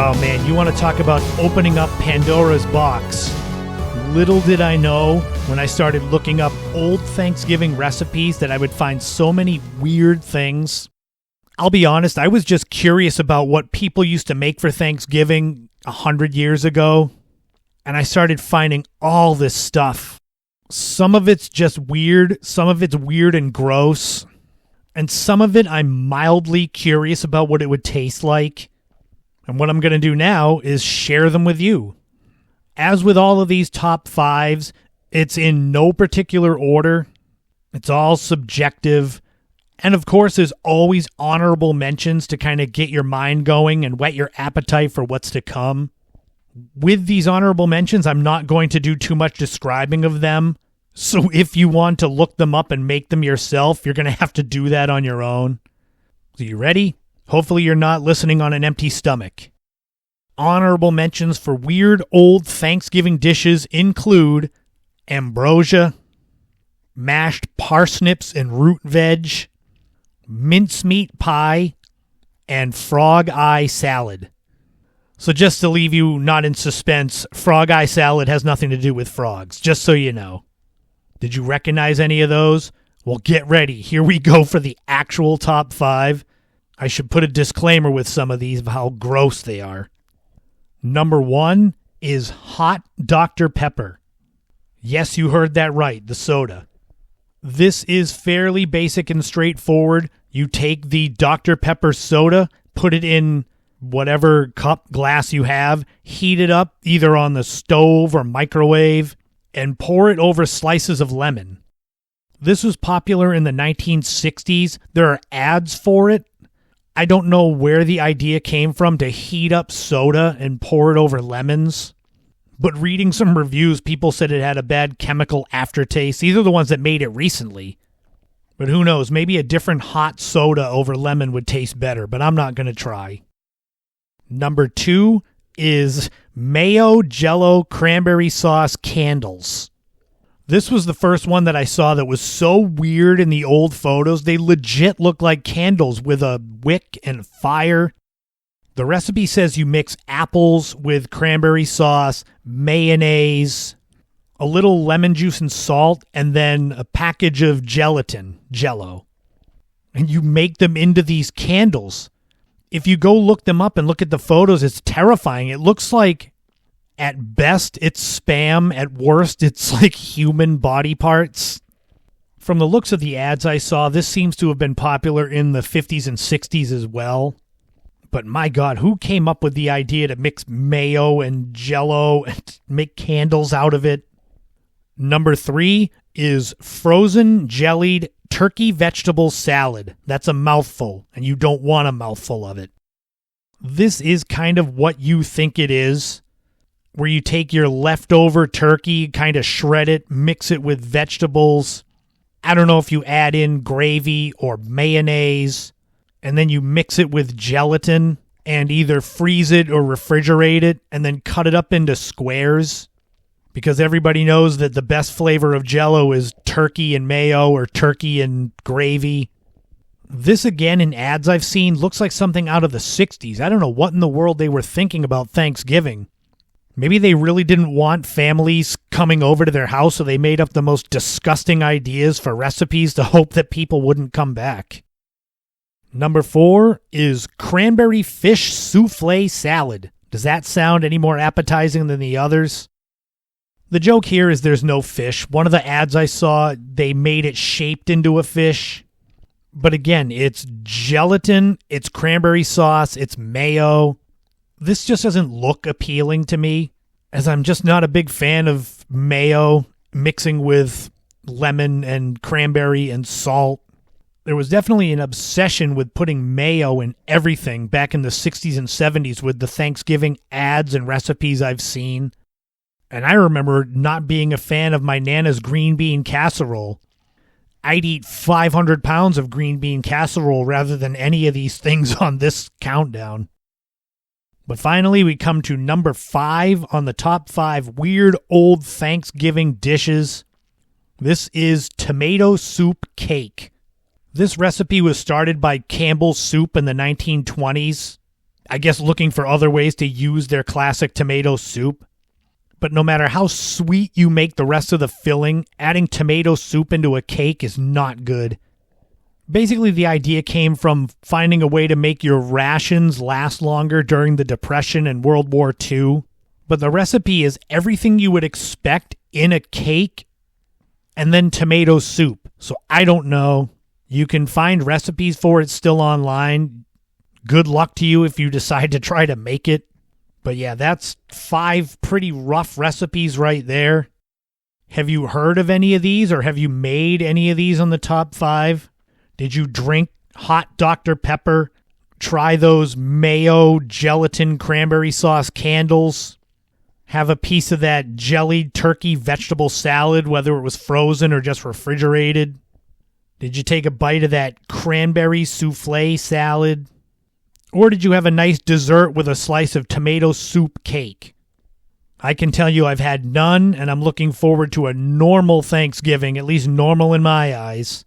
Oh man, you want to talk about opening up Pandora's box. Little did I know when I started looking up old Thanksgiving recipes that I would find so many weird things. I'll be honest, I was just curious about what people used to make for Thanksgiving 100 years ago, and I started finding all this stuff. Some of it's just weird, some of it's weird and gross, and some of it I'm mildly curious about what it would taste like. And what I'm going to do now is share them with you. As with all of these top fives, it's in no particular order. It's all subjective. And of course, there's always honorable mentions to kind of get your mind going and whet your appetite for what's to come. With these honorable mentions, I'm not going to do too much describing of them. So if you want to look them up and make them yourself, you're going to have to do that on your own. So you ready? Hopefully you're not listening on an empty stomach. Honorable mentions for weird old Thanksgiving dishes include ambrosia, mashed parsnips and root veg, mincemeat pie, and frog eye salad. So just to leave you not in suspense, frog eye salad has nothing to do with frogs, just so you know. Did you recognize any of those? Well, get ready. Here we go for the actual top 5. I should put a disclaimer with some of these of how gross they are. Number 1 is hot Dr. Pepper. Yes, you heard that right, the soda. This is fairly basic and straightforward. You take the Dr. Pepper soda, put it in whatever cup, glass you have, heat it up either on the stove or microwave, and pour it over slices of lemon. This was popular in the 1960s. There are ads for it. I don't know where the idea came from to heat up soda and pour it over lemons. But reading some reviews, people said it had a bad chemical aftertaste. These are the ones that made it recently. But who knows, maybe a different hot soda over lemon would taste better, but I'm not going to try. Number 2 is Mayo, Jello, cranberry sauce candles. This was the first one that I saw that was so weird in the old photos. They legit look like candles with a wick and fire. The recipe says you mix apples with cranberry sauce, mayonnaise, a little lemon juice and salt, and then a package of gelatin, Jello. And you make them into these candles. If you go look them up and look at the photos, it's terrifying. It looks like, at best, it's spam. At worst, it's like human body parts. From the looks of the ads I saw, this seems to have been popular in the 50s and 60s as well. But my God, who came up with the idea to mix mayo and Jello and make candles out of it? Number 3 is frozen jellied turkey vegetable salad. That's a mouthful, and you don't want a mouthful of it. This is kind of what you think it is, where you take your leftover turkey, kind of shred it, mix it with vegetables. I don't know if you add in gravy or mayonnaise, and then you mix it with gelatin and either freeze it or refrigerate it and then cut it up into squares. Because everybody knows that the best flavor of Jello is turkey and mayo or turkey and gravy. This, again, in ads I've seen, looks like something out of the 60s. I don't know what in the world they were thinking about Thanksgiving. Maybe they really didn't want families coming over to their house, so they made up the most disgusting ideas for recipes to hope that people wouldn't come back. Number 4 is cranberry fish souffle salad. Does that sound any more appetizing than the others? The joke here is there's no fish. One of the ads I saw, they made it shaped into a fish. But again, it's gelatin, it's cranberry sauce, it's mayo. This just doesn't look appealing to me, as I'm just not a big fan of mayo mixing with lemon and cranberry and salt. There was definitely an obsession with putting mayo in everything back in the 60s and 70s with the Thanksgiving ads and recipes I've seen. And I remember not being a fan of my Nana's green bean casserole. I'd eat 500 pounds of green bean casserole rather than any of these things on this countdown. But finally, we come to number 5 on the top 5 weird old Thanksgiving dishes. This is tomato soup cake. This recipe was started by Campbell's Soup in the 1920s. I guess looking for other ways to use their classic tomato soup. But no matter how sweet you make the rest of the filling, adding tomato soup into a cake is not good. Basically, the idea came from finding a way to make your rations last longer during the Depression and World War II. But the recipe is everything you would expect in a cake and then tomato soup. So I don't know. You can find recipes for it still online. Good luck to you if you decide to try to make it. But yeah, that's 5 pretty rough recipes right there. Have you heard of any of these, or have you made any of these on the top 5? Did you drink hot Dr. Pepper? Try those Mayo gelatin cranberry sauce candles? Have a piece of that jellied turkey vegetable salad, whether it was frozen or just refrigerated? Did you take a bite of that cranberry souffle salad? Or did you have a nice dessert with a slice of tomato soup cake? I can tell you I've had none, and I'm looking forward to a normal Thanksgiving, at least normal in my eyes.